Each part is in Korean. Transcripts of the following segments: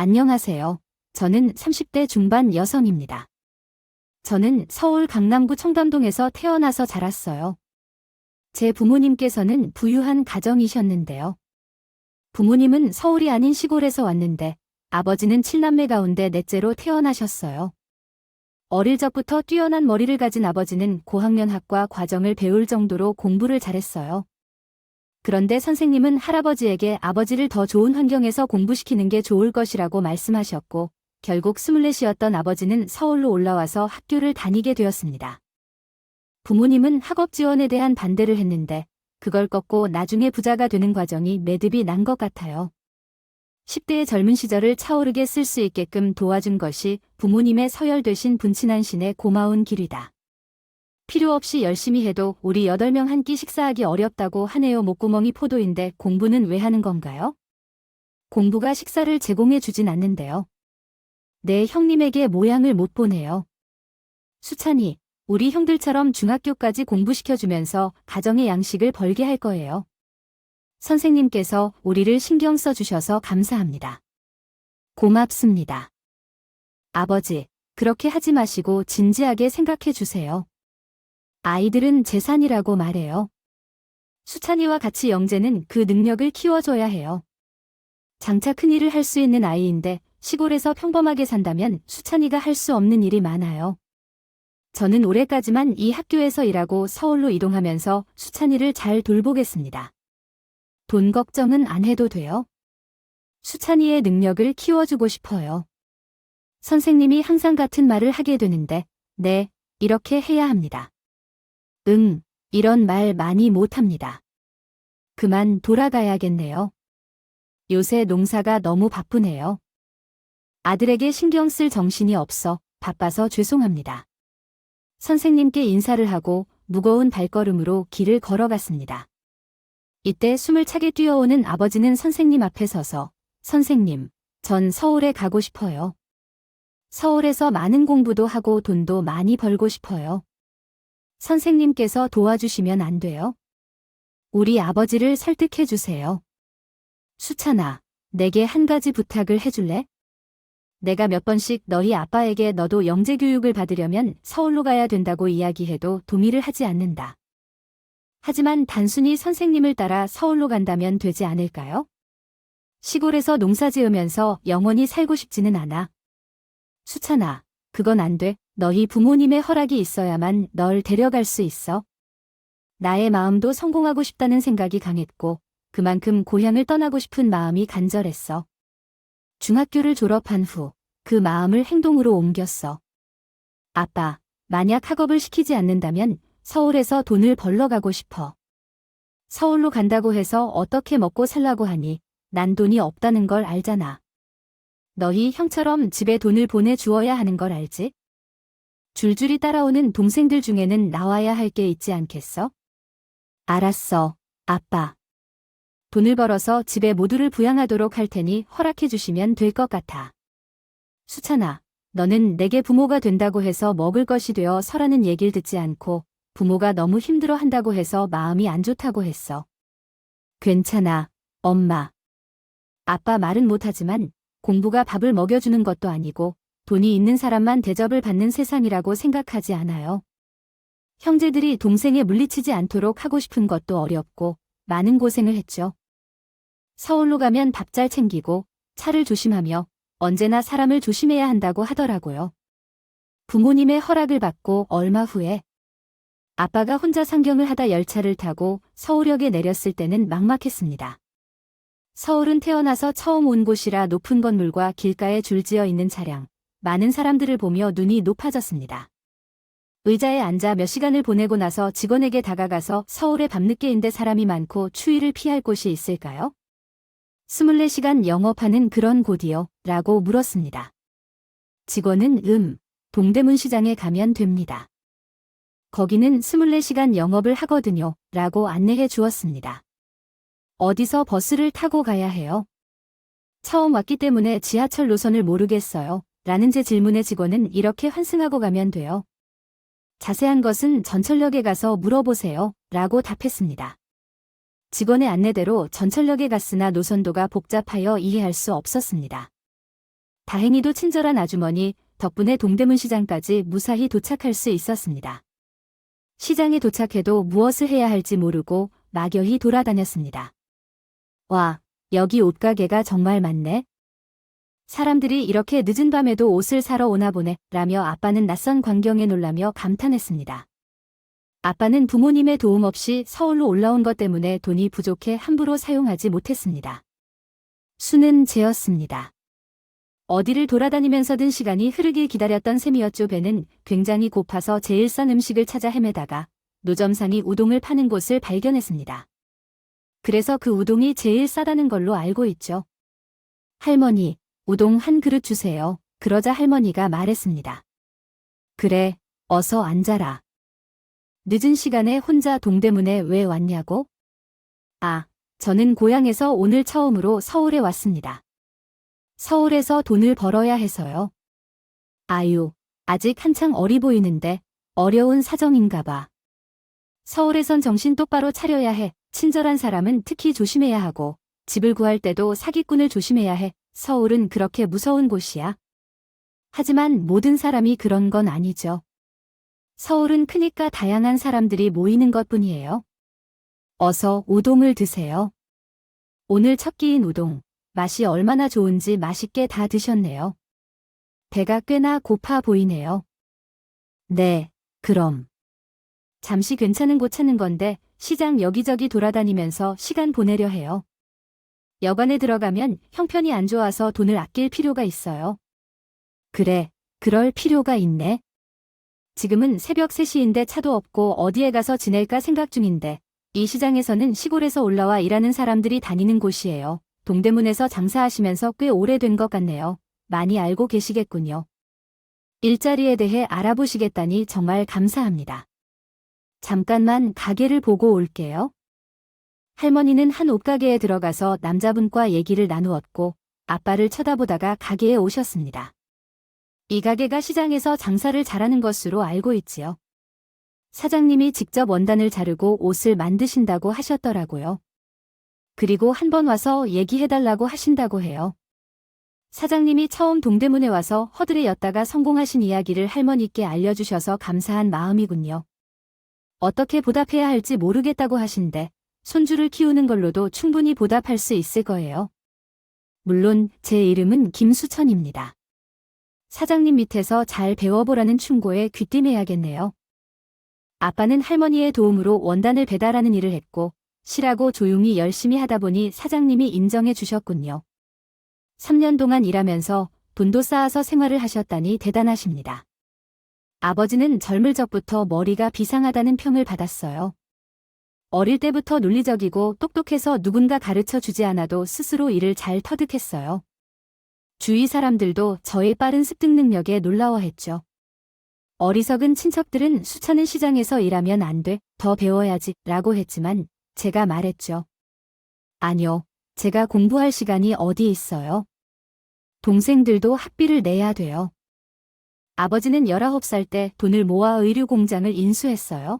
안녕하세요. 저는 30대 중반 여성입니다. 저는 서울 강남구 청담동에서 태어나서 자랐어요. 제 부모님께서는 부유한 가정이셨는데요. 부모님은 서울이 아닌 시골에서 왔는데 아버지는 7남매 가운데 넷째로 태어나셨어요. 어릴 적부터 뛰어난 머리를 가진 아버지는 고학년학과 과정을 배울 정도로 공부를 잘했어요. 그런데 선생님은 할아버지에게 아버지를 더 좋은 환경에서 공부시키는 게 좋을 것이라고 말씀하셨고, 결국 24이었던 아버지는 서울로 올라와서 학교를 다니게 되었습니다. 부모님은 학업 지원에 대한 반대를 했는데, 그걸 꺾고 나중에 부자가 되는 과정이 매듭이 난 것 같아요. 10대의 젊은 시절을 차오르게 쓸 수 있게끔 도와준 것이 부모님의 서열되신 분친한 신의 고마운 길이다. 필요 없이 열심히 해도 우리 8명 한 끼 식사하기 어렵다고 하네요. 목구멍이 포도인데 공부는 왜 하는 건가요? 공부가 식사를 제공해 주진 않는데요. 내 형님에게 모양을 못 보네요. 수찬이, 우리 형들처럼 중학교까지 공부시켜주면서 가정의 양식을 벌게 할 거예요. 선생님께서 우리를 신경 써주셔서 감사합니다. 고맙습니다. 아버지, 그렇게 하지 마시고 진지하게 생각해 주세요. 아이들은 재산이라고 말해요. 수찬이와 같이 영재는 그 능력을 키워줘야 해요. 장차 큰일을 할 수 있는 아이인데 시골에서 평범하게 산다면 수찬이가 할 수 없는 일이 많아요. 저는 올해까지만 이 학교에서 일하고 서울로 이동하면서 수찬이를 잘 돌보겠습니다. 돈 걱정은 안 해도 돼요. 수찬이의 능력을 키워주고 싶어요. 선생님이 항상 같은 말을 하게 되는데, 네, 이렇게 해야 합니다. 이런 말 많이 못합니다. 그만 돌아가야겠네요. 요새 농사가 너무 바쁘네요. 아들에게 신경 쓸 정신이 없어 바빠서 죄송합니다. 선생님께 인사를 하고 무거운 발걸음으로 길을 걸어갔습니다. 이때 숨을 차게 뛰어오는 아버지는 선생님 앞에 서서 선생님, 전 서울에 가고 싶어요. 서울에서 많은 공부도 하고 돈도 많이 벌고 싶어요. 선생님께서 도와주시면 안 돼요? 우리 아버지를 설득해 주세요. 수찬아, 내게 한 가지 부탁을 해줄래? 내가 몇 번씩 너희 아빠에게 너도 영재 교육을 받으려면 서울로 가야 된다고 이야기해도 동의를 하지 않는다. 하지만 단순히 선생님을 따라 서울로 간다면 되지 않을까요? 시골에서 농사 지으면서 영원히 살고 싶지는 않아. 수찬아, 그건 안 돼. 너희 부모님의 허락이 있어야만 널 데려갈 수 있어. 나의 마음도 성공하고 싶다는 생각이 강했고 그만큼 고향을 떠나고 싶은 마음이 간절했어. 중학교를 졸업한 후 그 마음을 행동으로 옮겼어. 아빠, 만약 학업을 시키지 않는다면 서울에서 돈을 벌러 가고 싶어. 서울로 간다고 해서 어떻게 먹고 살라고 하니 난 돈이 없다는 걸 알잖아. 너희 형처럼 집에 돈을 보내주어야 하는 걸 알지? 줄줄이 따라오는 동생들 중에는 나와야 할 게 있지 않겠어? 알았어, 아빠. 돈을 벌어서 집에 모두를 부양하도록 할 테니 허락해 주시면 될 것 같아. 수찬아, 너는 내게 부모가 된다고 해서 먹을 것이 되어 서라는 얘기를 듣지 않고 부모가 너무 힘들어 한다고 해서 마음이 안 좋다고 했어. 괜찮아, 엄마. 아빠 말은 못하지만 공부가 밥을 먹여주는 것도 아니고 돈이 있는 사람만 대접을 받는 세상이라고 생각하지 않아요. 형제들이 동생에 물리치지 않도록 하고 싶은 것도 어렵고 많은 고생을 했죠. 서울로 가면 밥 잘 챙기고 차를 조심하며 언제나 사람을 조심해야 한다고 하더라고요. 부모님의 허락을 받고 얼마 후에 아빠가 혼자 상경을 하다 열차를 타고 서울역에 내렸을 때는 막막했습니다. 서울은 태어나서 처음 온 곳이라 높은 건물과 길가에 줄지어 있는 차량, 많은 사람들을 보며 눈이 높아졌습니다. 의자에 앉아 몇 시간을 보내고 나서 직원에게 다가가서 서울에 밤늦게인데 사람이 많고 추위를 피할 곳이 있을까요? 24시간 영업하는 그런 곳이요? 라고 물었습니다. 직원은 동대문 시장에 가면 됩니다. 거기는 24시간 영업을 하거든요. 라고 안내해 주었습니다. 어디서 버스를 타고 가야 해요? 처음 왔기 때문에 지하철 노선을 모르겠어요. 라는 제 질문에 직원은 이렇게 환승하고 가면 돼요. 자세한 것은 전철역에 가서 물어보세요. 라고 답했습니다. 직원의 안내대로 전철역에 갔으나 노선도가 복잡하여 이해할 수 없었습니다. 다행히도 친절한 아주머니 덕분에 동대문 시장까지 무사히 도착할 수 있었습니다. 시장에 도착해도 무엇을 해야 할지 모르고 막연히 돌아다녔습니다. 와, 여기 옷가게가 정말 많네. 사람들이 이렇게 늦은 밤에도 옷을 사러 오나 보네 라며 아빠는 낯선 광경에 놀라며 감탄했습니다. 아빠는 부모님의 도움 없이 서울로 올라온 것 때문에 돈이 부족해 함부로 사용하지 못했습니다. 수는 재었습니다. 어디를 돌아다니면서든 시간이 흐르길 기다렸던 셈이었죠. 배는 굉장히 고파서 제일 싼 음식을 찾아 헤매다가 노점상이 우동을 파는 곳을 발견했습니다. 그래서 그 우동이 제일 싸다는 걸로 알고 있죠. 할머니, 우동 한 그릇 주세요. 그러자 할머니가 말했습니다. 그래, 어서 앉아라. 늦은 시간에 혼자 동대문에 왜 왔냐고? 아, 저는 고향에서 오늘 처음으로 서울에 왔습니다. 서울에서 돈을 벌어야 해서요. 아유, 아직 한창 어리 보이는데 어려운 사정인가 봐. 서울에선 정신 똑바로 차려야 해. 친절한 사람은 특히 조심해야 하고 집을 구할 때도 사기꾼을 조심해야 해. 서울은 그렇게 무서운 곳이야. 하지만 모든 사람이 그런 건 아니죠. 서울은 크니까 다양한 사람들이 모이는 것뿐이에요. 어서 우동을 드세요. 오늘 첫 끼인 우동, 맛이 얼마나 좋은지 맛있게 다 드셨네요. 배가 꽤나 고파 보이네요. 네, 그럼. 잠시 괜찮은 곳 찾는 건데 시장 여기저기 돌아다니면서 시간 보내려 해요. 여관에 들어가면 형편이 안 좋아서 돈을 아낄 필요가 있어요. 그래, 그럴 필요가 있네. 지금은 새벽 3시인데 차도 없고 어디에 가서 지낼까 생각 중인데 이 시장에서는 시골에서 올라와 일하는 사람들이 다니는 곳이에요. 동대문에서 장사하시면서 꽤 오래된 것 같네요. 많이 알고 계시겠군요. 일자리에 대해 알아보시겠다니 정말 감사합니다. 잠깐만 가게를 보고 올게요. 할머니는 한 옷가게에 들어가서 남자분과 얘기를 나누었고 아빠를 쳐다보다가 가게에 오셨습니다. 이 가게가 시장에서 장사를 잘하는 것으로 알고 있지요. 사장님이 직접 원단을 자르고 옷을 만드신다고 하셨더라고요. 그리고 한 번 와서 얘기해달라고 하신다고 해요. 사장님이 처음 동대문에 와서 허들에 였다가 성공하신 이야기를 할머니께 알려주셔서 감사한 마음이군요. 어떻게 보답해야 할지 모르겠다고 하신데 손주를 키우는 걸로도 충분히 보답할 수 있을 거예요. 물론 제 이름은 김수천입니다. 사장님 밑에서 잘 배워보라는 충고에 귀띔해야겠네요. 아빠는 할머니의 도움으로 원단을 배달하는 일을 했고 실하고 조용히 열심히 하다 보니 사장님이 인정해 주셨군요. 3년 동안 일하면서 돈도 쌓아서 생활을 하셨다니 대단하십니다. 아버지는 젊을 적부터 머리가 비상하다는 평을 받았어요. 어릴 때부터 논리적이고 똑똑해서 누군가 가르쳐 주지 않아도 스스로 일을 잘 터득했어요. 주위 사람들도 저의 빠른 습득 능력에 놀라워했죠. 어리석은 친척들은 수차는 시장에서 일하면 안 돼, 더 배워야지 라고 했지만 제가 말했죠. 아니요, 제가 공부할 시간이 어디 있어요. 동생들도 학비를 내야 돼요. 아버지는 19살 때 돈을 모아 의류 공장을 인수했어요.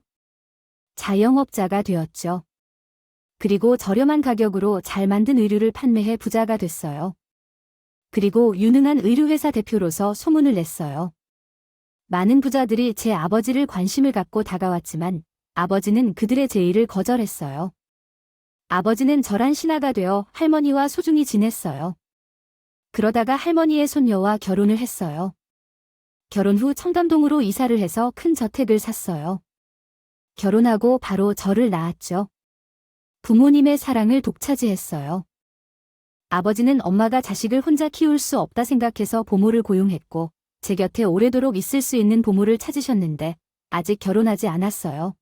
자영업자가 되었죠. 그리고 저렴한 가격으로 잘 만든 의류를 판매해 부자가 됐어요. 그리고 유능한 의류회사 대표로서 소문을 냈어요. 많은 부자들이 제 아버지를 관심을 갖고 다가왔지만 아버지는 그들의 제의를 거절했어요. 아버지는 절한 신하가 되어 할머니와 소중히 지냈어요. 그러다가 할머니의 손녀와 결혼을 했어요. 결혼 후 청담동으로 이사를 해서 큰 저택을 샀어요. 결혼하고 바로 저를 낳았죠. 부모님의 사랑을 독차지했어요. 아버지는 엄마가 자식을 혼자 키울 수 없다 생각해서 보모를 고용했고 제 곁에 오래도록 있을 수 있는 보모를 찾으셨는데 아직 결혼하지 않았어요.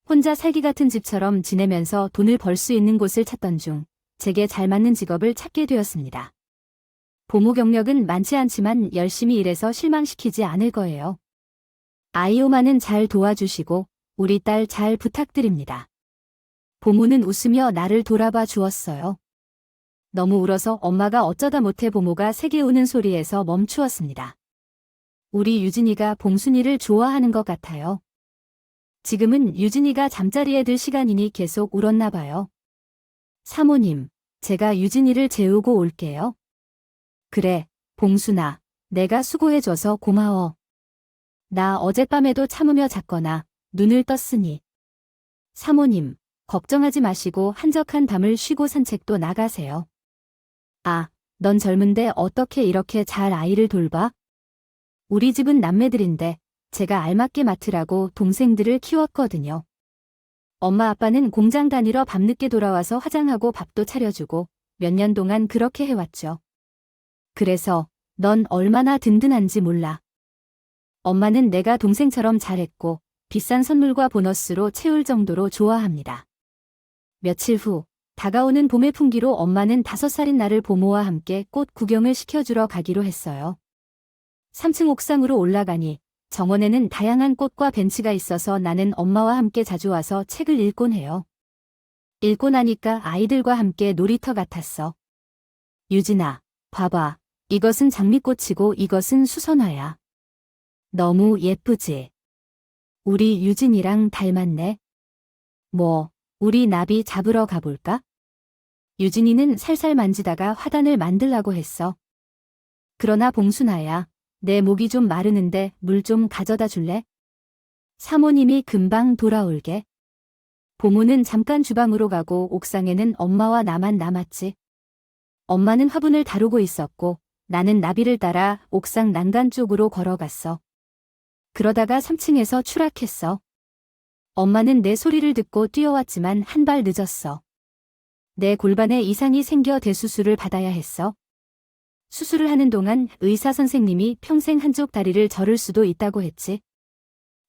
혼자 살기 같은 집처럼 지내면서 돈을 벌 수 있는 곳을 찾던 중 제게 잘 맞는 직업을 찾게 되었습니다. 보모 경력은 많지 않지만 열심히 일해서 실망시키지 않을 거예요. 아이 엄마는 잘 도와주시고 우리 딸 잘 부탁드립니다. 보모는 웃으며 나를 돌아봐 주었어요. 너무 울어서 엄마가 어쩌다 못해 보모가 세게 우는 소리에서 멈추었습니다. 우리 유진이가 봉순이를 좋아하는 것 같아요. 지금은 유진이가 잠자리에 들 시간이니 계속 울었나 봐요. 사모님, 제가 유진이를 재우고 올게요. 그래, 봉순아, 내가 수고해줘서 고마워. 나 어젯밤에도 참으며 잤거나 눈을 떴으니. 사모님, 걱정하지 마시고 한적한 밤을 쉬고 산책도 나가세요. 아, 넌 젊은데 어떻게 이렇게 잘 아이를 돌봐? 우리 집은 남매들인데 제가 알맞게 맡으라고 동생들을 키웠거든요. 엄마 아빠는 공장 다니러 밤늦게 돌아와서 화장하고 밥도 차려주고 몇 년 동안 그렇게 해왔죠. 그래서 넌 얼마나 든든한지 몰라. 엄마는 내가 동생처럼 잘했고 비싼 선물과 보너스로 채울 정도로 좋아합니다. 며칠 후 다가오는 봄의 풍기로 엄마는 5살인 나를 보모와 함께 꽃 구경을 시켜주러 가기로 했어요. 3층 옥상으로 올라가니 정원에는 다양한 꽃과 벤치가 있어서 나는 엄마와 함께 자주 와서 책을 읽곤 해요. 읽고 나니까 아이들과 함께 놀이터 같았어. 유진아, 봐봐. 이것은 장미꽃이고 이것은 수선화야. 너무 예쁘지? 우리 유진이랑 닮았네. 뭐, 우리 나비 잡으러 가볼까? 유진이는 살살 만지다가 화단을 만들라고 했어. 그러나 봉순아야, 내 목이 좀 마르는데 물 좀 가져다 줄래? 사모님이 금방 돌아올게. 보모는 잠깐 주방으로 가고 옥상에는 엄마와 나만 남았지. 엄마는 화분을 다루고 있었고 나는 나비를 따라 옥상 난간 쪽으로 걸어갔어. 그러다가 3층에서 추락했어. 엄마는 내 소리를 듣고 뛰어왔지만 한 발 늦었어. 내 골반에 이상이 생겨 대수술을 받아야 했어. 수술을 하는 동안 의사 선생님이 평생 한쪽 다리를 저를 수도 있다고 했지.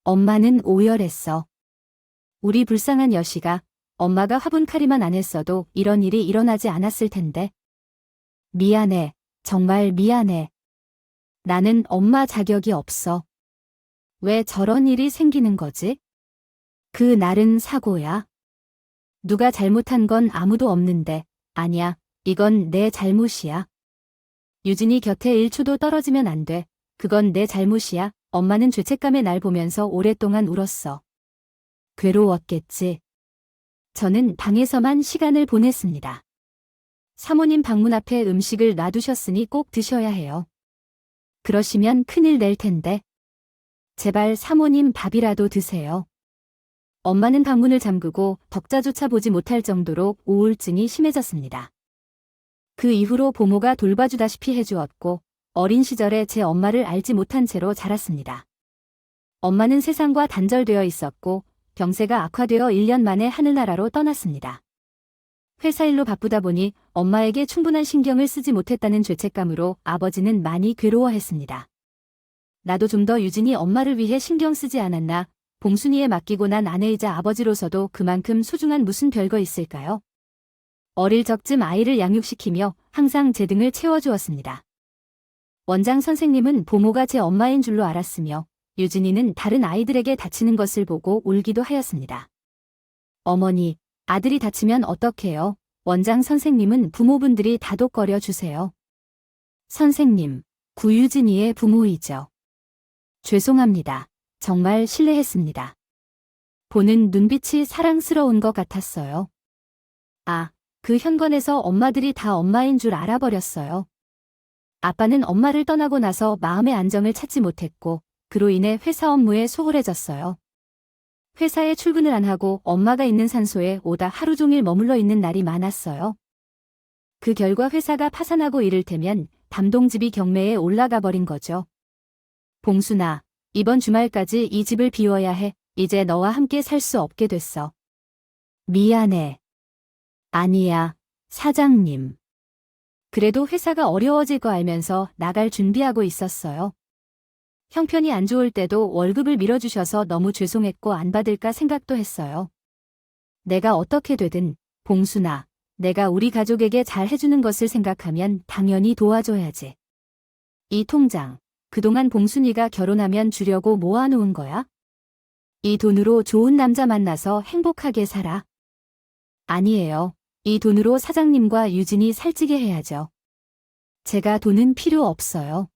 엄마는 오열했어. 우리 불쌍한 여시가 엄마가 화분칼이만 안 했어도 이런 일이 일어나지 않았을 텐데. 미안해. 정말 미안해. 나는 엄마 자격이 없어. 왜 저런 일이 생기는 거지? 그 날은 사고야. 누가 잘못한 건 아무도 없는데, 아니야, 이건 내 잘못이야. 유진이 곁에 1초도 떨어지면 안 돼. 그건 내 잘못이야. 엄마는 죄책감에 날 보면서 오랫동안 울었어. 괴로웠겠지. 저는 방에서만 시간을 보냈습니다. 사모님 방문 앞에 음식을 놔두셨으니 꼭 드셔야 해요. 그러시면 큰일 낼 텐데. 제발 사모님 밥이라도 드세요. 엄마는 방문을 잠그고 덕자조차 보지 못할 정도로 우울증이 심해졌습니다. 그 이후로 보모가 돌봐주다시피 해주었고 어린 시절에 제 엄마를 알지 못한 채로 자랐습니다. 엄마는 세상과 단절되어 있었고 병세가 악화되어 1년 만에 하늘나라로 떠났습니다. 회사 일로 바쁘다 보니 엄마에게 충분한 신경을 쓰지 못했다는 죄책감으로 아버지는 많이 괴로워했습니다. 나도 좀 더 유진이 엄마를 위해 신경 쓰지 않았나. 봉순이에 맡기고 난 아내이자 아버지로서도 그만큼 소중한 무슨 별거 있을까요? 어릴 적쯤 아이를 양육시키며 항상 제 등을 채워주었습니다. 원장 선생님은 보모가 제 엄마인 줄로 알았으며 유진이는 다른 아이들에게 다치는 것을 보고 울기도 하였습니다. 어머니, 아들이 다치면 어떡해요? 원장 선생님은 부모분들이 다독거려 주세요. 선생님, 구유진이의 부모이죠. 죄송합니다. 정말 실례했습니다. 보는 눈빛이 사랑스러운 것 같았어요. 아, 그 현관에서 엄마들이 다 엄마인 줄 알아버렸어요. 아빠는 엄마를 떠나고 나서 마음의 안정을 찾지 못했고 그로 인해 회사 업무에 소홀해졌어요. 회사에 출근을 안 하고 엄마가 있는 산소에 오다 하루 종일 머물러 있는 날이 많았어요. 그 결과 회사가 파산하고 이를테면 담동집이 경매에 올라가 버린 거죠. 봉순아, 이번 주말까지 이 집을 비워야 해. 이제 너와 함께 살 수 없게 됐어. 미안해. 아니야, 사장님. 그래도 회사가 어려워질 거 알면서 나갈 준비하고 있었어요. 형편이 안 좋을 때도 월급을 밀어주셔서 너무 죄송했고 안 받을까 생각도 했어요. 내가 어떻게 되든 봉순아, 내가 우리 가족에게 잘 해주는 것을 생각하면 당연히 도와줘야지. 이 통장, 그동안 봉순이가 결혼하면 주려고 모아놓은 거야? 이 돈으로 좋은 남자 만나서 행복하게 살아. 아니에요. 이 돈으로 사장님과 유진이 살찌게 해야죠. 제가 돈은 필요 없어요.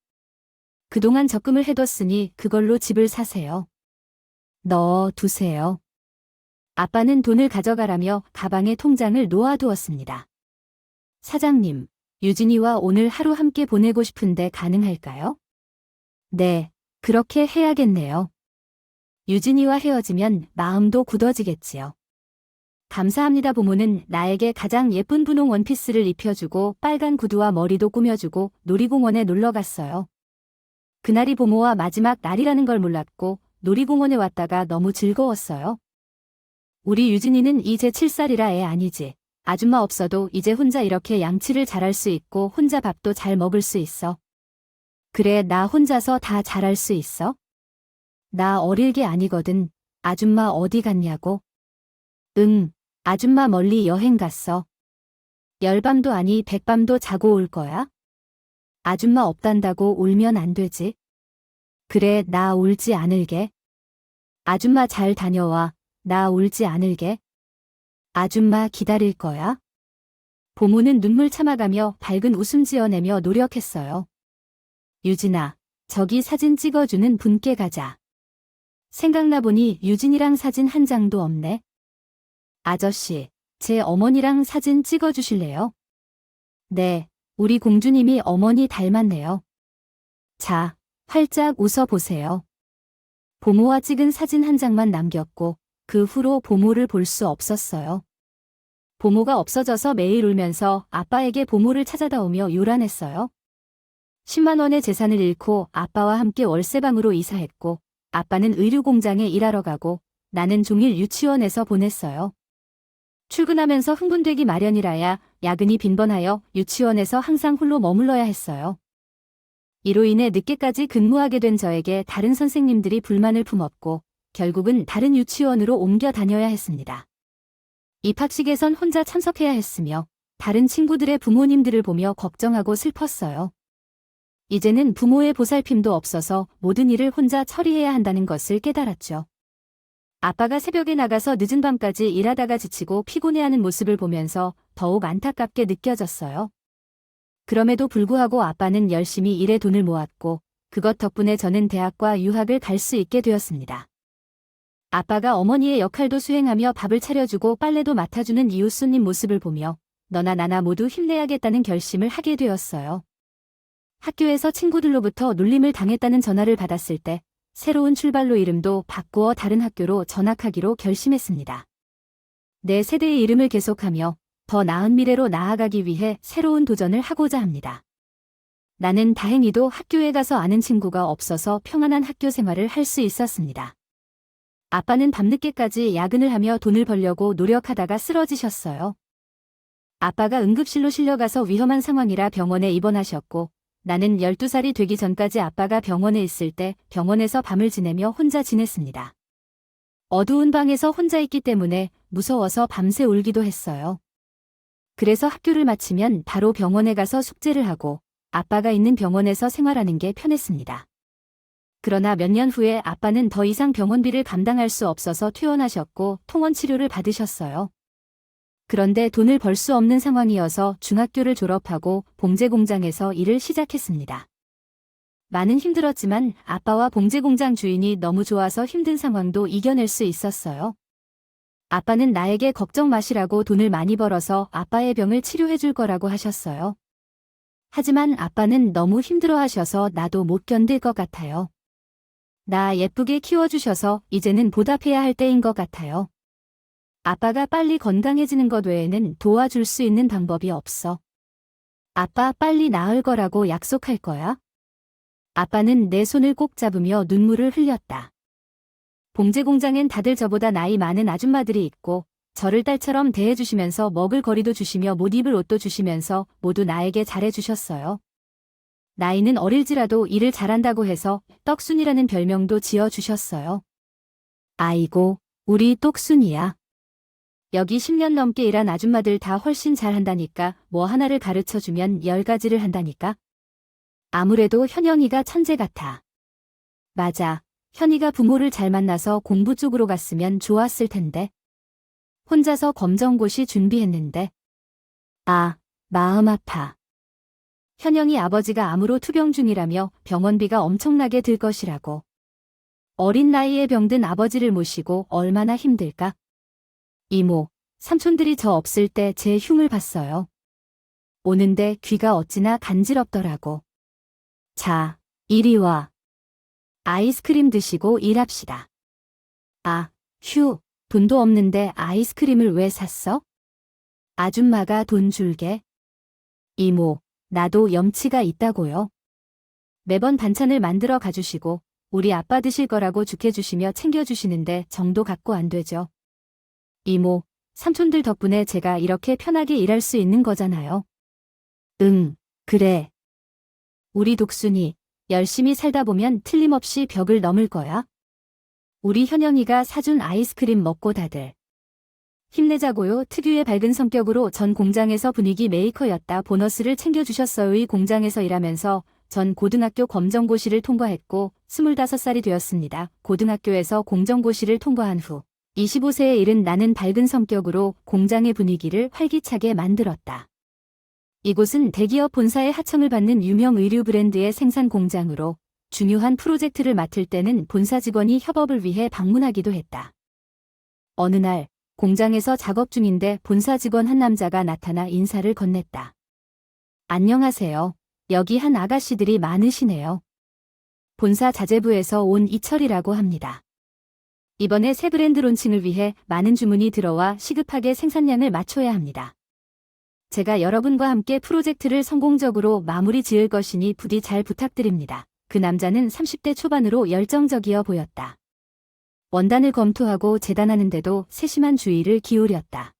그동안 적금을 해뒀으니 그걸로 집을 사세요. 넣어 두세요. 아빠는 돈을 가져가라며 가방에 통장을 놓아두었습니다. 사장님, 유진이와 오늘 하루 함께 보내고 싶은데 가능할까요? 네, 그렇게 해야겠네요. 유진이와 헤어지면 마음도 굳어지겠지요. 감사합니다. 부모는 나에게 가장 예쁜 분홍 원피스를 입혀주고 빨간 구두와 머리도 꾸며주고 놀이공원에 놀러 갔어요. 그날이 부모와 마지막 날이라는 걸 몰랐고 놀이공원에 왔다가 너무 즐거웠어요. 우리 유진이는 이제 7살이라 애 아니지. 아줌마 없어도 이제 혼자 이렇게 양치를 잘할 수 있고 혼자 밥도 잘 먹을 수 있어. 그래, 나 혼자서 다 잘할 수 있어? 나 어릴 게 아니거든. 아줌마 어디 갔냐고? 응, 아줌마 멀리 여행 갔어. 열밤도 아니 백밤도 자고 올 거야? 아줌마 없단다고 울면 안 되지. 그래, 나 울지 않을게. 아줌마 잘 다녀와. 나 울지 않을게. 아줌마 기다릴 거야? 보모는 눈물 참아가며 밝은 웃음 지어내며 노력했어요. 유진아, 저기 사진 찍어주는 분께 가자. 생각나 보니 유진이랑 사진 한 장도 없네. 아저씨, 제 어머니랑 사진 찍어주실래요? 네, 우리 공주님이 어머니 닮았네요. 자, 활짝 웃어보세요. 보모와 찍은 사진 한 장만 남겼고 그 후로 보모를 볼 수 없었어요. 보모가 없어져서 매일 울면서 아빠에게 보모를 찾아다 오며 요란했어요. 10만 원의 재산을 잃고 아빠와 함께 월세방으로 이사했고 아빠는 의류공장에 일하러 가고 나는 종일 유치원에서 보냈어요. 출근하면서 흥분되기 마련이라야 야근이 빈번하여 유치원에서 항상 홀로 머물러야 했어요. 이로 인해 늦게까지 근무하게 된 저에게 다른 선생님들이 불만을 품었고 결국은 다른 유치원으로 옮겨 다녀야 했습니다. 입학식에선 혼자 참석해야 했으며 다른 친구들의 부모님들을 보며 걱정하고 슬펐어요. 이제는 부모의 보살핌도 없어서 모든 일을 혼자 처리해야 한다는 것을 깨달았죠. 아빠가 새벽에 나가서 늦은 밤까지 일하다가 지치고 피곤해하는 모습을 보면서 더욱 안타깝게 느껴졌어요. 그럼에도 불구하고 아빠는 열심히 일해 돈을 모았고 그것 덕분에 저는 대학과 유학을 갈 수 있게 되었습니다. 아빠가 어머니의 역할도 수행하며 밥을 차려주고 빨래도 맡아주는 이웃 손님 모습을 보며 너나 나나 모두 힘내야겠다는 결심을 하게 되었어요. 학교에서 친구들로부터 놀림을 당했다는 전화를 받았을 때 새로운 출발로 이름도 바꾸어 다른 학교로 전학하기로 결심했습니다. 내 세대의 이름을 계속하며 더 나은 미래로 나아가기 위해 새로운 도전을 하고자 합니다. 나는 다행히도 학교에 가서 아는 친구가 없어서 평안한 학교 생활을 할 수 있었습니다. 아빠는 밤늦게까지 야근을 하며 돈을 벌려고 노력하다가 쓰러지셨어요. 아빠가 응급실로 실려가서 위험한 상황이라 병원에 입원하셨고 나는 12살이 되기 전까지 아빠가 병원에 있을 때 병원에서 밤을 지내며 혼자 지냈습니다. 어두운 방에서 혼자 있기 때문에 무서워서 밤새 울기도 했어요. 그래서 학교를 마치면 바로 병원에 가서 숙제를 하고 아빠가 있는 병원에서 생활하는 게 편했습니다. 그러나 몇 년 후에 아빠는 더 이상 병원비를 감당할 수 없어서 퇴원하셨고 통원 치료를 받으셨어요. 그런데 돈을 벌 수 없는 상황이어서 중학교를 졸업하고 봉제 공장에서 일을 시작했습니다. 많은 힘들었지만 아빠와 봉제 공장 주인이 너무 좋아서 힘든 상황도 이겨낼 수 있었어요. 아빠는 나에게 걱정 마시라고 돈을 많이 벌어서 아빠의 병을 치료해 줄 거라고 하셨어요. 하지만 아빠는 너무 힘들어 하셔서 나도 못 견딜 것 같아요. 나 예쁘게 키워주셔서 이제는 보답해야 할 때인 것 같아요. 아빠가 빨리 건강해지는 것 외에는 도와줄 수 있는 방법이 없어. 아빠 빨리 나을 거라고 약속할 거야? 아빠는 내 손을 꼭 잡으며 눈물을 흘렸다. 봉제 공장엔 다들 저보다 나이 많은 아줌마들이 있고 저를 딸처럼 대해주시면서 먹을 거리도 주시며 못 입을 옷도 주시면서 모두 나에게 잘해주셨어요. 나이는 어릴지라도 일을 잘한다고 해서 떡순이라는 별명도 지어주셨어요. 아이고, 우리 똑순이야. 여기 10년 넘게 일한 아줌마들 다 훨씬 잘한다니까 뭐 하나를 가르쳐주면 10가지를 한다니까. 아무래도 현영이가 천재 같아. 맞아, 현이가 부모를 잘 만나서 공부 쪽으로 갔으면 좋았을 텐데. 혼자서 검정고시 준비했는데. 아, 마음 아파. 현영이 아버지가 암으로 투병 중이라며 병원비가 엄청나게 들 것이라고. 어린 나이에 병든 아버지를 모시고 얼마나 힘들까? 이모, 삼촌들이 저 없을 때 제 흉을 봤어요. 오는데 귀가 어찌나 간지럽더라고. 자, 이리 와. 아이스크림 드시고 일합시다. 아, 휴, 돈도 없는데 아이스크림을 왜 샀어? 아줌마가 돈 줄게. 이모, 나도 염치가 있다고요. 매번 반찬을 만들어 가주시고 우리 아빠 드실 거라고 죽해주시며 챙겨주시는데 정도 갖고 안 되죠. 이모, 삼촌들 덕분에 제가 이렇게 편하게 일할 수 있는 거잖아요. 응, 그래. 우리 독순이 열심히 살다 보면 틀림없이 벽을 넘을 거야. 우리 현영이가 사준 아이스크림 먹고 다들 힘내자고요. 특유의 밝은 성격으로 전 공장에서 분위기 메이커였다. 보너스를 챙겨주셨어요. 이 공장에서 일하면서 전 고등학교 검정고시를 통과했고 25살이 되었습니다. 고등학교에서 공정고시를 통과한 후 25세에 이른 나는 밝은 성격으로 공장의 분위기를 활기차게 만들었다. 이곳은 대기업 본사의 하청을 받는 유명 의류 브랜드의 생산 공장으로 중요한 프로젝트를 맡을 때는 본사 직원이 협업을 위해 방문하기도 했다. 어느 날 공장에서 작업 중인데 본사 직원 한 남자가 나타나 인사를 건넸다. 안녕하세요. 여기 한 아가씨들이 많으시네요. 본사 자재부에서 온 이철이라고 합니다. 이번에 새 브랜드 론칭을 위해 많은 주문이 들어와 시급하게 생산량을 맞춰야 합니다. 제가 여러분과 함께 프로젝트를 성공적으로 마무리 지을 것이니 부디 잘 부탁드립니다. 그 남자는 30대 초반으로 열정적이어 보였다. 원단을 검토하고 재단하는데도 세심한 주의를 기울였다.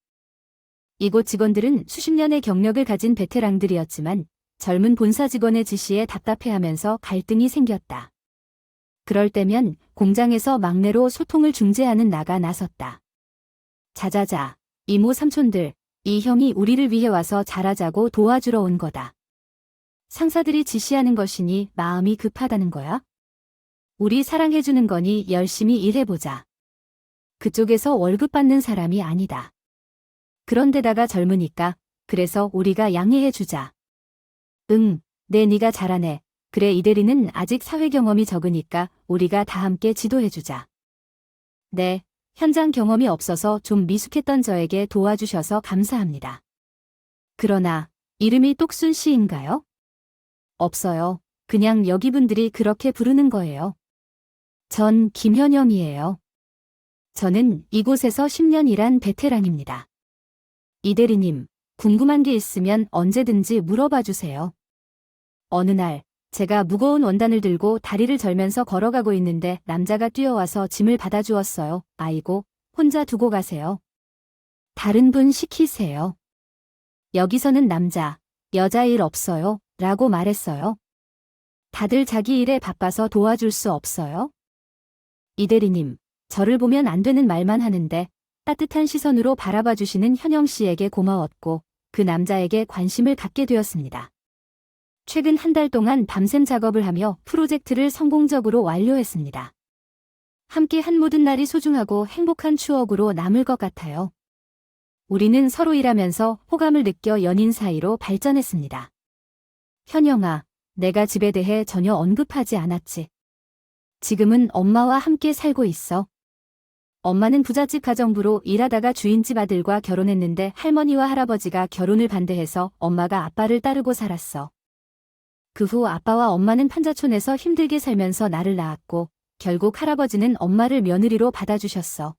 이곳 직원들은 수십 년의 경력을 가진 베테랑들이었지만 젊은 본사 직원의 지시에 답답해하면서 갈등이 생겼다. 그럴 때면 공장에서 막내로 소통을 중재하는 나가 나섰다. 자자자, 이모 삼촌들, 이 형이 우리를 위해 와서 잘하자고 도와주러 온 거다. 상사들이 지시하는 것이니 마음이 급하다는 거야? 우리 사랑해주는 거니 열심히 일해보자. 그쪽에서 월급 받는 사람이 아니다. 그런데다가 젊으니까 그래서 우리가 양해해주자. 응, 네가 잘하네. 그래 이대리는 아직 사회 경험이 적으니까 우리가 다 함께 지도해주자. 네, 현장 경험이 없어서 좀 미숙했던 저에게 도와주셔서 감사합니다. 그러나 이름이 똑순 씨인가요? 없어요. 그냥 여기 분들이 그렇게 부르는 거예요. 전 김현영이에요. 저는 이곳에서 10년 일한 베테랑입니다. 이대리님, 궁금한 게 있으면 언제든지 물어봐 주세요. 어느 날 제가 무거운 원단을 들고 다리를 절면서 걸어가고 있는데 남자가 뛰어와서 짐을 받아주었어요. 아이고, 혼자 두고 가세요. 다른 분 시키세요. 여기서는 남자, 여자 일 없어요. 라고 말했어요. 다들 자기 일에 바빠서 도와줄 수 없어요? 이대리님, 저를 보면 안 되는 말만 하는데 따뜻한 시선으로 바라봐 주시는 현영 씨에게 고마웠고 그 남자에게 관심을 갖게 되었습니다. 최근 한 달 동안 밤샘 작업을 하며 프로젝트를 성공적으로 완료했습니다. 함께 한 모든 날이 소중하고 행복한 추억으로 남을 것 같아요. 우리는 서로 일하면서 호감을 느껴 연인 사이로 발전했습니다. 현영아, 내가 집에 대해 전혀 언급하지 않았지. 지금은 엄마와 함께 살고 있어. 엄마는 부잣집 가정부로 일하다가 주인집 아들과 결혼했는데 할머니와 할아버지가 결혼을 반대해서 엄마가 아빠를 따르고 살았어. 그 후 아빠와 엄마는 판자촌에서 힘들게 살면서 나를 낳았고 결국 할아버지는 엄마를 며느리로 받아주셨어.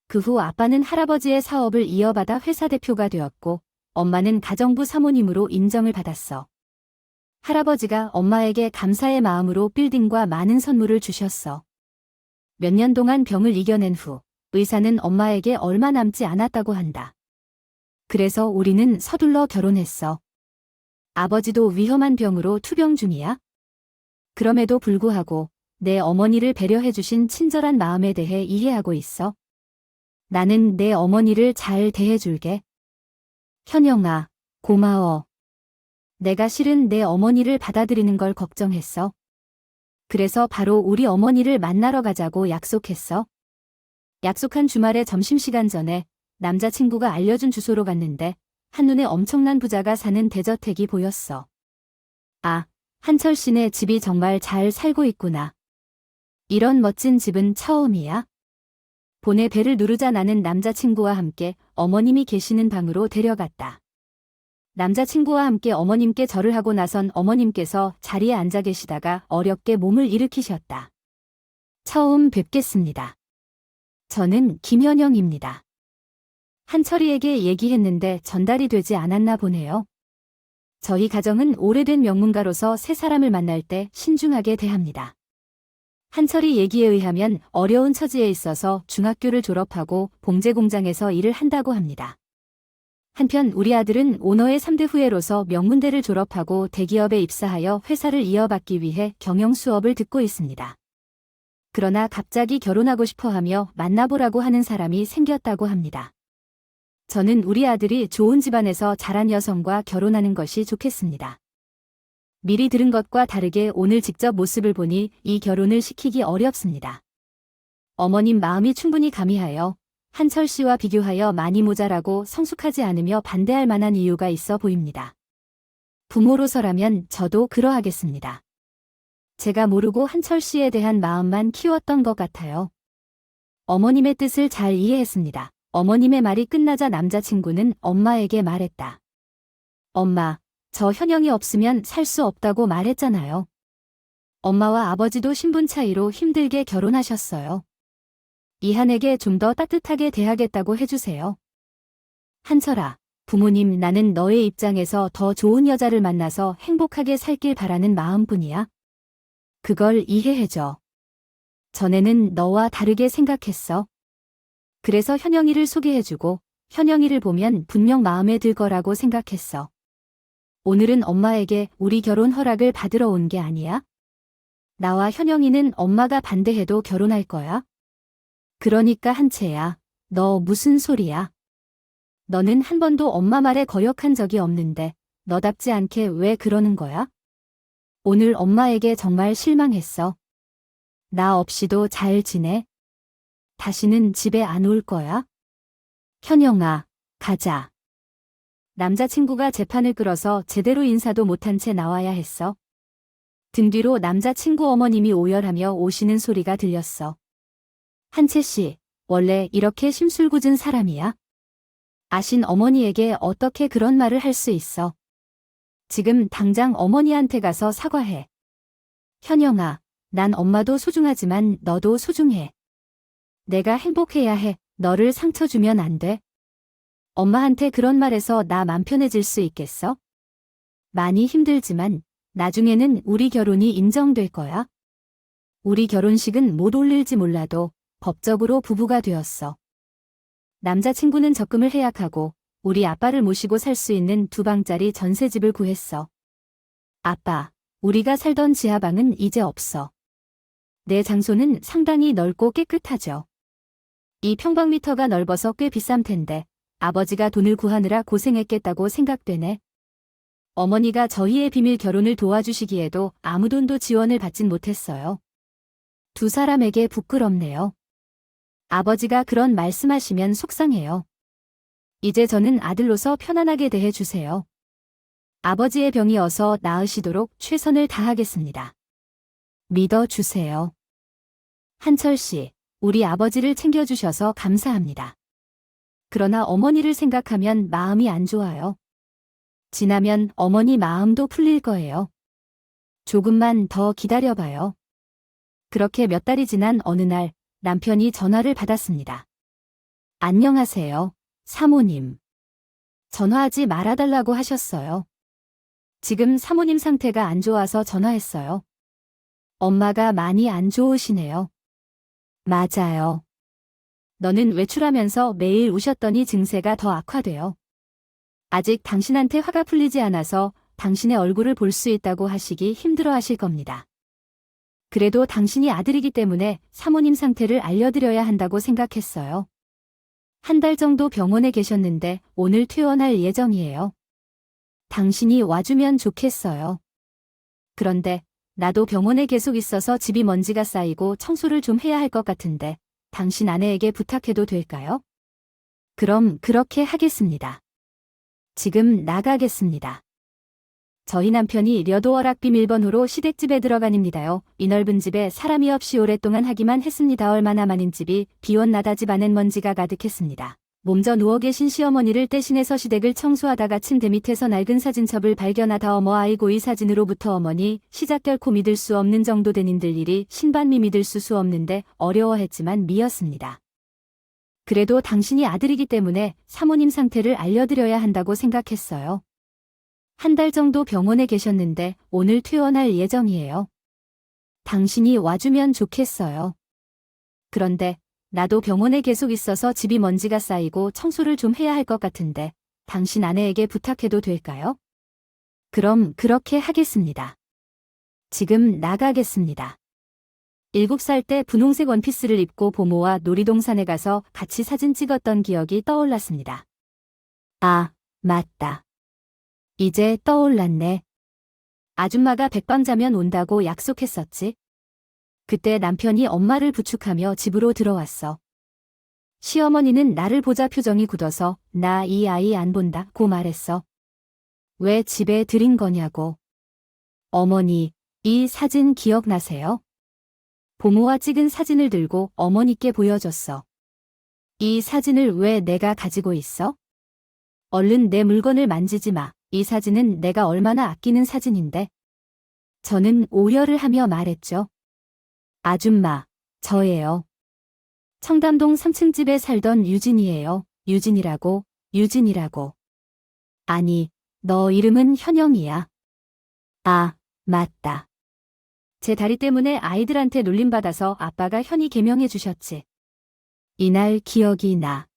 그 후 아빠는 할아버지의 사업을 이어받아 회사 대표가 되었고 엄마는 가정부 사모님으로 인정을 받았어. 할아버지가 엄마에게 감사의 마음으로 빌딩과 많은 선물을 주셨어. 몇 년 동안 병을 이겨낸 후 의사는 엄마에게 얼마 남지 않았다고 한다. 그래서 우리는 서둘러 결혼했어. 아버지도 위험한 병으로 투병 중이야. 그럼에도 불구하고 내 어머니를 배려해주신 친절한 마음에 대해 이해하고 있어. 나는 내 어머니를 잘 대해줄게. 현영아, 고마워. 내가 실은 내 어머니를 받아들이는 걸 걱정했어. 그래서 바로 우리 어머니를 만나러 가자고 약속했어. 약속한 주말에 점심시간 전에 남자친구가 알려준 주소로 갔는데 한눈에 엄청난 부자가 사는 대저택이 보였어. 아, 한철 씨네 집이 정말 잘 살고 있구나. 이런 멋진 집은 처음이야. 본의 배를 누르자 나는 남자친구와 함께 어머님이 계시는 방으로 데려갔다. 남자친구와 함께 어머님께 절을 하고 나선 어머님께서 자리에 앉아 계시다가 어렵게 몸을 일으키셨다. 처음 뵙겠습니다. 저는 김현영입니다. 한철이에게 얘기했는데 전달이 되지 않았나 보네요. 저희 가정은 오래된 명문가로서 새 사람을 만날 때 신중하게 대합니다. 한철이 얘기에 의하면 어려운 처지에 있어서 중학교를 졸업하고 봉제 공장에서 일을 한다고 합니다. 한편 우리 아들은 오너의 3대 후예로서 명문대를 졸업하고 대기업에 입사하여 회사를 이어받기 위해 경영 수업을 듣고 있습니다. 그러나 갑자기 결혼하고 싶어하며 만나보라고 하는 사람이 생겼다고 합니다. 저는 우리 아들이 좋은 집안에서 자란 여성과 결혼하는 것이 좋겠습니다. 미리 들은 것과 다르게 오늘 직접 모습을 보니 이 결혼을 시키기 어렵습니다. 어머님 마음이 충분히 가미하여 한철 씨와 비교하여 많이 모자라고 성숙하지 않으며 반대할 만한 이유가 있어 보입니다. 부모로서라면 저도 그러하겠습니다. 제가 모르고 한철 씨에 대한 마음만 키웠던 것 같아요. 어머님의 뜻을 잘 이해했습니다. 어머님의 말이 끝나자 남자친구는 엄마에게 말했다. 엄마, 저 현영이 없으면 살 수 없다고 말했잖아요. 엄마와 아버지도 신분 차이로 힘들게 결혼하셨어요. 이한에게 좀 더 따뜻하게 대하겠다고 해주세요. 한철아, 부모님 나는 너의 입장에서 더 좋은 여자를 만나서 행복하게 살길 바라는 마음뿐이야. 그걸 이해해줘. 전에는 너와 다르게 생각했어. 그래서 현영이를 소개해주고 현영이를 보면 분명 마음에 들 거라고 생각했어. 오늘은 엄마에게 우리 결혼 허락을 받으러 온 게 아니야? 나와 현영이는 엄마가 반대해도 결혼할 거야? 그러니까 한채야, 너 무슨 소리야? 너는 한 번도 엄마 말에 거역한 적이 없는데 너답지 않게 왜 그러는 거야? 오늘 엄마에게 정말 실망했어. 나 없이도 잘 지내? 다시는 집에 안 올 거야? 현영아, 가자. 남자친구가 재판을 끌어서 제대로 인사도 못한 채 나와야 했어. 등 뒤로 남자친구 어머님이 오열하며 오시는 소리가 들렸어. 한채 씨, 원래 이렇게 심술궂은 사람이야? 아신 어머니에게 어떻게 그런 말을 할 수 있어? 지금 당장 어머니한테 가서 사과해. 현영아, 난 엄마도 소중하지만 너도 소중해. 내가 행복해야 해. 너를 상처 주면 안 돼. 엄마한테 그런 말해서 나 맘 편해질 수 있겠어? 많이 힘들지만 나중에는 우리 결혼이 인정될 거야. 우리 결혼식은 못 올릴지 몰라도 법적으로 부부가 되었어. 남자친구는 적금을 해약하고 우리 아빠를 모시고 살 수 있는 2방짜리 전세집을 구했어. 아빠, 우리가 살던 지하방은 이제 없어. 내 장소는 상당히 넓고 깨끗하죠. 이 평방미터가 넓어서 꽤 비싼 텐데 아버지가 돈을 구하느라 고생했겠다고 생각되네. 어머니가 저희의 비밀 결혼을 도와주시기에도 아무 돈도 지원을 받진 못했어요. 2 사람에게 부끄럽네요. 아버지가 그런 말씀하시면 속상해요. 이제 저는 아들로서 편안하게 대해주세요. 아버지의 병이 어서 나으시도록 최선을 다하겠습니다. 믿어주세요. 한철 씨, 우리 아버지를 챙겨주셔서 감사합니다. 그러나 어머니를 생각하면 마음이 안 좋아요. 지나면 어머니 마음도 풀릴 거예요. 조금만 더 기다려봐요. 그렇게 몇 달이 지난 어느 날 남편이 전화를 받았습니다. 안녕하세요, 사모님. 전화하지 말아달라고 하셨어요. 지금 사모님 상태가 안 좋아서 전화했어요. 엄마가 많이 안 좋으시네요. 맞아요. 너는 외출하면서 매일 우셨더니 증세가 더 악화돼요. 아직 당신한테 화가 풀리지 않아서 당신의 얼굴을 볼 수 있다고 하시기 힘들어 하실 겁니다. 그래도 당신이 아들이기 때문에 사모님 상태를 알려드려야 한다고 생각했어요. 1달 정도 병원에 계셨는데 오늘 퇴원할 예정이에요. 당신이 와주면 좋겠어요. 그런데 나도 병원에 계속 있어서 집이 먼지가 쌓이고 청소를 좀 해야 할 것 같은데 당신 아내에게 부탁해도 될까요? 그럼 그렇게 하겠습니다. 지금 나가겠습니다. 저희 남편이 려도어락 비밀번호로 시댁집에 들어가닙니다요. 이 넓은 집에 사람이 없이 오랫동안 하기만 했습니다. 얼마나 많은 집이 비웠나다 집안엔 먼지가 가득했습니다. 몸져 누워 계신 시어머니를 떼신해서 시댁을 청소하다가 침대 밑에서 낡은 사진첩을 발견하다 어머 아이고 이 사진으로부터 어머니 시작 결코 믿을 수 없는 정도 된 인들 일이 신반미 믿을 수 없는데 어려워했지만 미였습니다. 그래도 당신이 아들이기 때문에 사모님 상태를 알려드려야 한다고 생각했어요. 한 달 정도 병원에 계셨는데 오늘 퇴원할 예정이에요. 당신이 와주면 좋겠어요. 그런데 나도 병원에 계속 있어서 집이 먼지가 쌓이고 청소를 좀 해야 할 것 같은데 당신 아내에게 부탁해도 될까요? 그럼 그렇게 하겠습니다. 지금 나가겠습니다. 7살 때 분홍색 원피스를 입고 보모와 놀이동산에 가서 같이 사진 찍었던 기억이 떠올랐습니다. 아, 맞다. 이제 떠올랐네. 아줌마가 백밤 자면 온다고 약속했었지. 그때 남편이 엄마를 부축하며 집으로 들어왔어. 시어머니는 나를 보자 표정이 굳어서 나 이 아이 안 본다고 말했어. 왜 집에 들인 거냐고. 어머니, 이 사진 기억나세요? 보모와 찍은 사진을 들고 어머니께 보여줬어. 이 사진을 왜 내가 가지고 있어? 얼른 내 물건을 만지지 마. 이 사진은 내가 얼마나 아끼는 사진인데. 저는 오열을 하며 말했죠. 아줌마, 저예요. 청담동 3층 집에 살던 유진이에요. 유진이라고. 아니, 너 이름은 현영이야. 아, 맞다. 제 다리 때문에 아이들한테 놀림받아서 아빠가 현이 개명해 주셨지. 이날 기억이 나.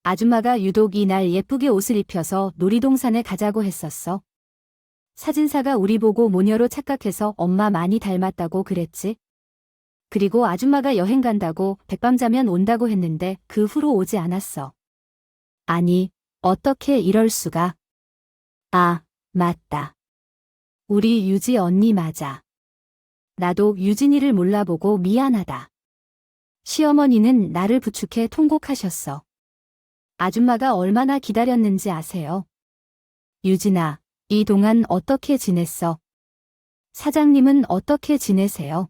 아줌마가 유독 이날 예쁘게 옷을 입혀서 놀이동산에 가자고 했었어. 사진사가 우리 보고 모녀로 착각해서 엄마 많이 닮았다고 그랬지. 그리고 아줌마가 여행 간다고 백밤 자면 온다고 했는데 그 후로 오지 않았어. 아니, 어떻게 이럴 수가. 아, 맞다. 우리 유지 언니 맞아. 나도 유진이를 몰라보고 미안하다. 시어머니는 나를 부축해 통곡하셨어. 아줌마가 얼마나 기다렸는지 아세요? 유진아, 이 동안 어떻게 지냈어? 사장님은 어떻게 지내세요?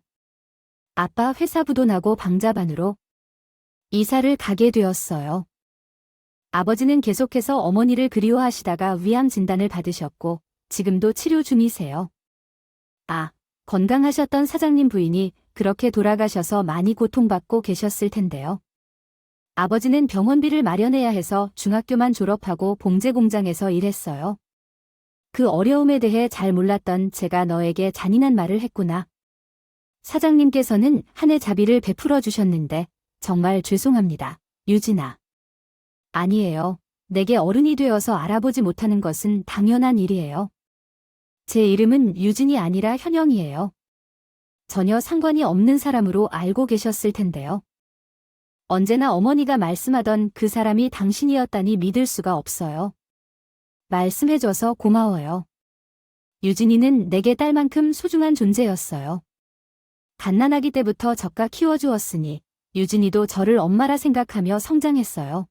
아빠 회사 부도나고 방자반으로 이사를 가게 되었어요. 아버지는 계속해서 어머니를 그리워하시다가 위암 진단을 받으셨고 지금도 치료 중이세요. 아, 건강하셨던 사장님 부인이 그렇게 돌아가셔서 많이 고통받고 계셨을 텐데요. 아버지는 병원비를 마련해야 해서 중학교만 졸업하고 봉제 공장에서 일했어요. 그 어려움에 대해 잘 몰랐던 제가 너에게 잔인한 말을 했구나. 사장님께서는 한 해 자비를 베풀어 주셨는데 정말 죄송합니다. 유진아. 아니에요. 내게 어른이 되어서 알아보지 못하는 것은 당연한 일이에요. 제 이름은 유진이 아니라 현영이에요. 전혀 상관이 없는 사람으로 알고 계셨을 텐데요. 언제나 어머니가 말씀하던 그 사람이 당신이었다니 믿을 수가 없어요. 말씀해줘서 고마워요. 유진이는 내게 딸만큼 소중한 존재였어요. 갓난아기 때부터 젖가 키워주었으니 유진이도 저를 엄마라 생각하며 성장했어요.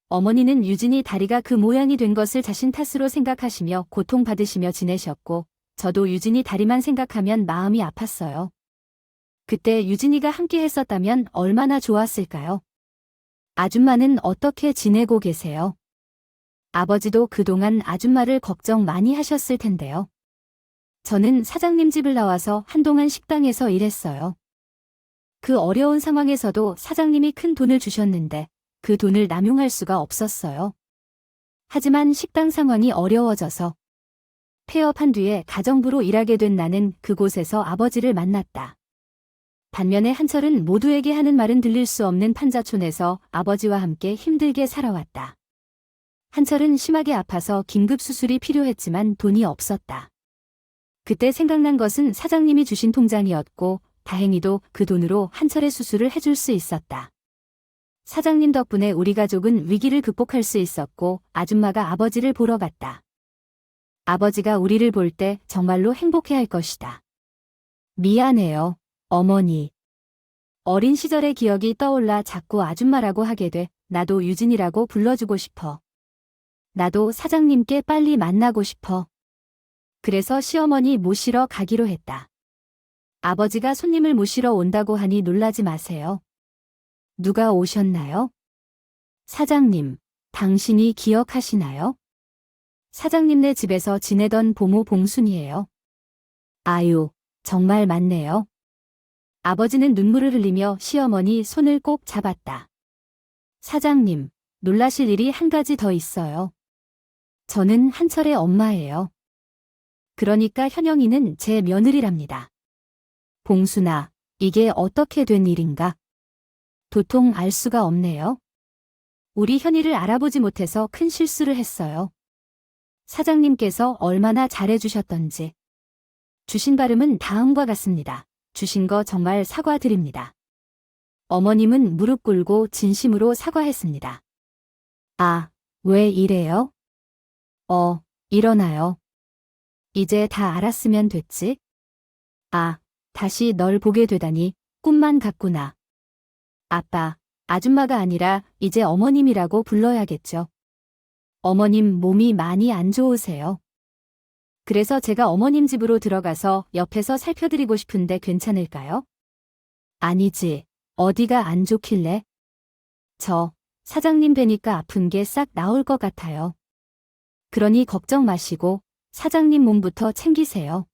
어머니는 유진이 다리가 그 모양이 된 것을 자신 탓으로 생각하시며 고통받으시며 지내셨고 저도 유진이 다리만 생각하면 마음이 아팠어요. 그때 유진이가 함께 했었다면 얼마나 좋았을까요? 아줌마는 어떻게 지내고 계세요? 아버지도 그동안 아줌마를 걱정 많이 하셨을 텐데요. 저는 사장님 집을 나와서 한동안 식당에서 일했어요. 그 어려운 상황에서도 사장님이 큰 돈을 주셨는데 그 돈을 남용할 수가 없었어요. 하지만 식당 상황이 어려워져서 폐업한 뒤에 가정부로 일하게 된 나는 그곳에서 아버지를 만났다. 반면에 한철은 모두에게 하는 말은 들릴 수 없는 판자촌에서 아버지와 함께 힘들게 살아왔다. 한철은 심하게 아파서 긴급 수술이 필요했지만 돈이 없었다. 그때 생각난 것은 사장님이 주신 통장이었고 다행히도 그 돈으로 한철의 수술을 해줄 수 있었다. 사장님 덕분에 우리 가족은 위기를 극복할 수 있었고 아줌마가 아버지를 보러 갔다. 아버지가 우리를 볼 때 정말로 행복해할 것이다. 미안해요, 어머니. 어린 시절의 기억이 떠올라 자꾸 아줌마라고 하게 돼 나도 유진이라고 불러주고 싶어. 나도 사장님께 빨리 만나고 싶어. 그래서 시어머니 모시러 가기로 했다. 아버지가 손님을 모시러 온다고 하니 놀라지 마세요. 누가 오셨나요? 사장님, 당신이 기억하시나요? 사장님네 집에서 지내던 보모 봉순이에요. 아유, 정말 맞네요. 아버지는 눈물을 흘리며 시어머니 손을 꼭 잡았다. 사장님, 놀라실 일이 한 가지 더 있어요. 저는 한철의 엄마예요. 그러니까 현영이는 제 며느리랍니다. 봉순아, 이게 어떻게 된 일인가? 도통 알 수가 없네요. 우리 현이를 알아보지 못해서 큰 실수를 했어요. 사장님께서 얼마나 잘해주셨던지. 주신 발음은 다음과 같습니다. 주신 거 정말 사과드립니다. 어머님은 무릎 꿇고 진심으로 사과했습니다. 아, 왜 이래요? 일어나요. 이제 다 알았으면 됐지? 아, 다시 널 보게 되다니 꿈만 같구나. 아빠, 아줌마가 아니라 이제 어머님이라고 불러야겠죠. 어머님 몸이 많이 안 좋으세요. 그래서 제가 어머님 집으로 들어가서 옆에서 살펴드리고 싶은데 괜찮을까요? 아니지, 어디가 안 좋길래? 사장님 뵈니까 아픈 게 싹 나을 것 같아요. 그러니 걱정 마시고 사장님 몸부터 챙기세요.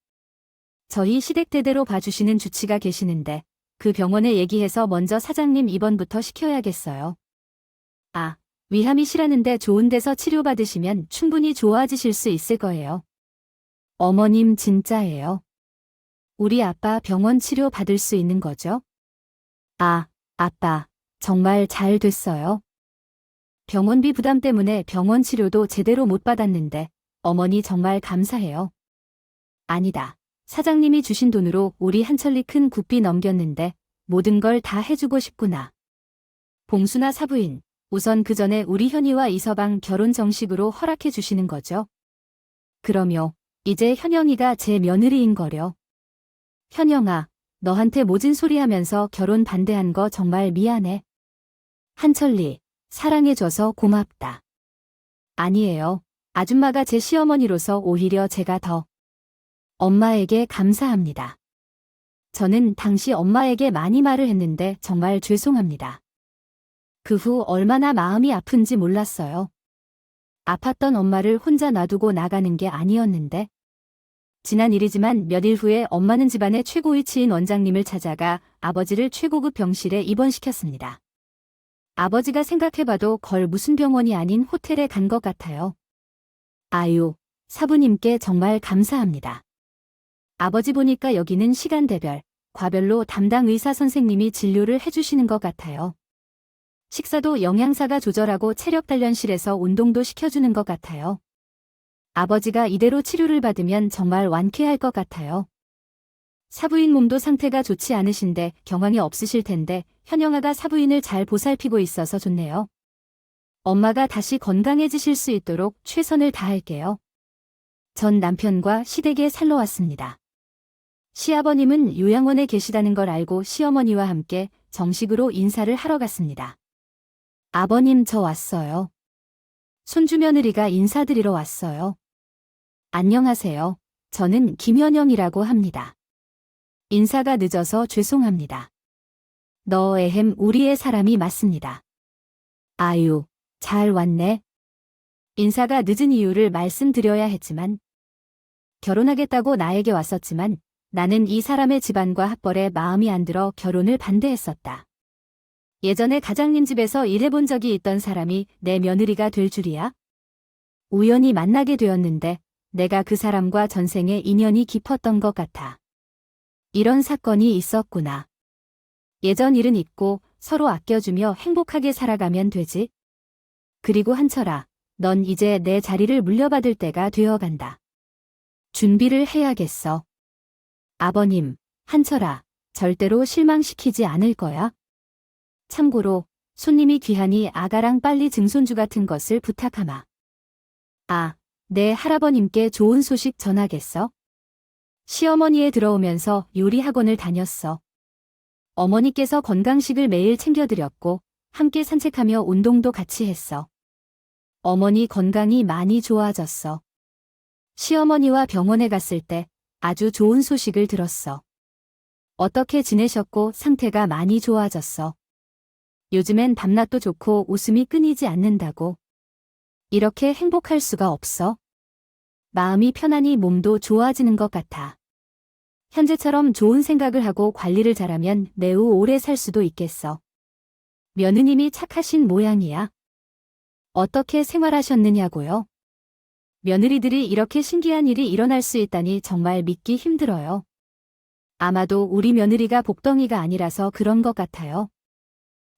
저희 시댁대대로 봐주시는 주치가 계시는데 그 병원에 얘기해서 먼저 사장님 입원부터 시켜야겠어요. 아, 위암이 실하는데 좋은 데서 치료받으시면 충분히 좋아지실 수 있을 거예요. 어머님 진짜예요. 우리 아빠 병원 치료 받을 수 있는 거죠? 아, 아빠, 정말 잘 됐어요. 병원비 부담 때문에 병원 치료도 제대로 못 받았는데 어머니 정말 감사해요. 아니다. 사장님이 주신 돈으로 우리 한철리 큰 국비 넘겼는데 모든 걸 다 해주고 싶구나. 봉순아 사부인, 우선 그 전에 우리 현이와 이서방 결혼 정식으로 허락해 주시는 거죠? 그럼요. 이제 현영이가 제 며느리인 거려. 현영아, 너한테 모진 소리 하면서 결혼 반대한 거 정말 미안해. 한철리, 사랑해줘서 고맙다. 아니에요. 아줌마가 제 시어머니로서 오히려 제가 더 엄마에게 감사합니다. 저는 당시 엄마에게 많이 말을 했는데 정말 죄송합니다. 그 후 얼마나 마음이 아픈지 몰랐어요. 아팠던 엄마를 혼자 놔두고 나가는 게 아니었는데. 지난 일이지만 몇일 후에 엄마는 집안의 최고위치인 원장님을 찾아가 아버지를 최고급 병실에 입원시켰습니다. 아버지가 생각해봐도 걸 무슨 병원이 아닌 호텔에 간 것 같아요. 아유, 사부님께 정말 감사합니다. 아버지 보니까 여기는 시간대별, 과별로 담당 의사 선생님이 진료를 해주시는 것 같아요. 식사도 영양사가 조절하고 체력 단련실에서 운동도 시켜주는 것 같아요. 아버지가 이대로 치료를 받으면 정말 완쾌할 것 같아요. 사부인 몸도 상태가 좋지 않으신데 경황이 없으실 텐데 현영아가 사부인을 잘 보살피고 있어서 좋네요. 엄마가 다시 건강해지실 수 있도록 최선을 다할게요. 전 남편과 시댁에 살러 왔습니다. 시아버님은 요양원에 계시다는 걸 알고 시어머니와 함께 정식으로 인사를 하러 갔습니다. 아버님 저 왔어요. 손주 며느리가 인사드리러 왔어요. 안녕하세요. 저는 김현영이라고 합니다. 인사가 늦어서 죄송합니다. 너 에헴 우리의 사람이 맞습니다. 아유, 잘 왔네. 인사가 늦은 이유를 말씀드려야 했지만 결혼하겠다고 나에게 왔었지만 나는 이 사람의 집안과 합벌에 마음이 안 들어 결혼을 반대했었다. 예전에 가장님 집에서 일해본 적이 있던 사람이 내 며느리가 될 줄이야? 우연히 만나게 되었는데 내가 그 사람과 전생에 인연이 깊었던 것 같아. 이런 사건이 있었구나. 예전 일은 잊고 서로 아껴주며 행복하게 살아가면 되지. 그리고 한철아, 넌 이제 내 자리를 물려받을 때가 되어간다. 준비를 해야겠어. 아버님, 한철아, 절대로 실망시키지 않을 거야. 참고로 손님이 귀하니 아가랑 빨리 증손주 같은 것을 부탁하마. 아, 내 할아버님께 좋은 소식 전하겠어. 시어머니에 들어오면서 요리학원을 다녔어. 어머니께서 건강식을 매일 챙겨드렸고 함께 산책하며 운동도 같이 했어. 어머니 건강이 많이 좋아졌어. 시어머니와 병원에 갔을 때 아주 좋은 소식을 들었어. 어떻게 지내셨고 상태가 많이 좋아졌어. 요즘엔 밤낮도 좋고 웃음이 끊이지 않는다고. 이렇게 행복할 수가 없어. 마음이 편하니 몸도 좋아지는 것 같아. 현재처럼 좋은 생각을 하고 관리를 잘하면 매우 오래 살 수도 있겠어. 며느님이 착하신 모양이야. 어떻게 생활하셨느냐고요? 며느리들이 이렇게 신기한 일이 일어날 수 있다니 정말 믿기 힘들어요. 아마도 우리 며느리가 복덩이가 아니라서 그런 것 같아요.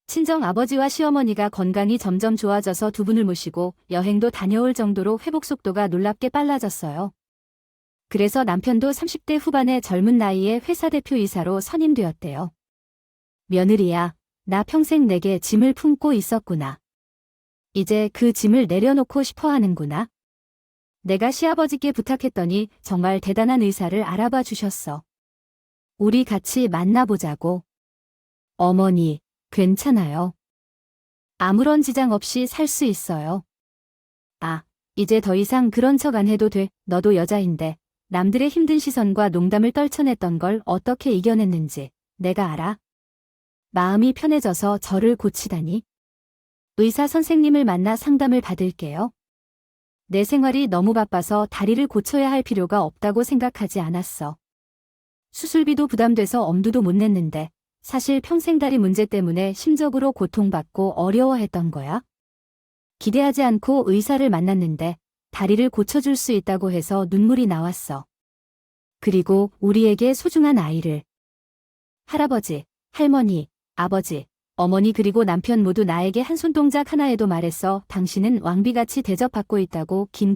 친정 아버지와 시어머니가 건강이 점점 좋아져서 두 분을 모시고 여행도 다녀올 정도로 회복 속도가 놀랍게 빨라졌어요. 그래서 남편도 30대 후반의 젊은 나이에 회사 대표이사로 선임되었대요. 며느리야, 나 평생 내게 짐을 품고 있었구나. 이제 그 짐을 내려놓고 싶어 하는구나. 내가 시아버지께 부탁했더니 정말 대단한 의사를 알아봐 주셨어. 우리 같이 만나보자고. 어머니, 괜찮아요. 아무런 지장 없이 살 수 있어요. 아, 이제 더 이상 그런 척 안 해도 돼. 너도 여자인데 남들의 힘든 시선과 농담을 떨쳐냈던 걸 어떻게 이겨냈는지 내가 알아. 마음이 편해져서 저를 고치다니. 의사 선생님을 만나 상담을 받을게요. 내 생활이 너무 바빠서 다리를 고쳐야 할 필요가 없다고 생각하지 않았어. 수술비도 부담돼서 엄두도 못 냈는데 사실 평생 다리 문제 때문에 심적으로 고통받고 어려워했던 거야. 기대하지 않고 의사를 만났는데 다리를 고쳐줄 수 있다고 해서 눈물이 나왔어. 그리고 우리에게 소중한 아이를. 할아버지, 할머니, 아버지, 어머니 그리고 남편 모두 나에게 한 손동작 하나에도 말했어. 당신은 왕비같이 대접받고 있다고. 긴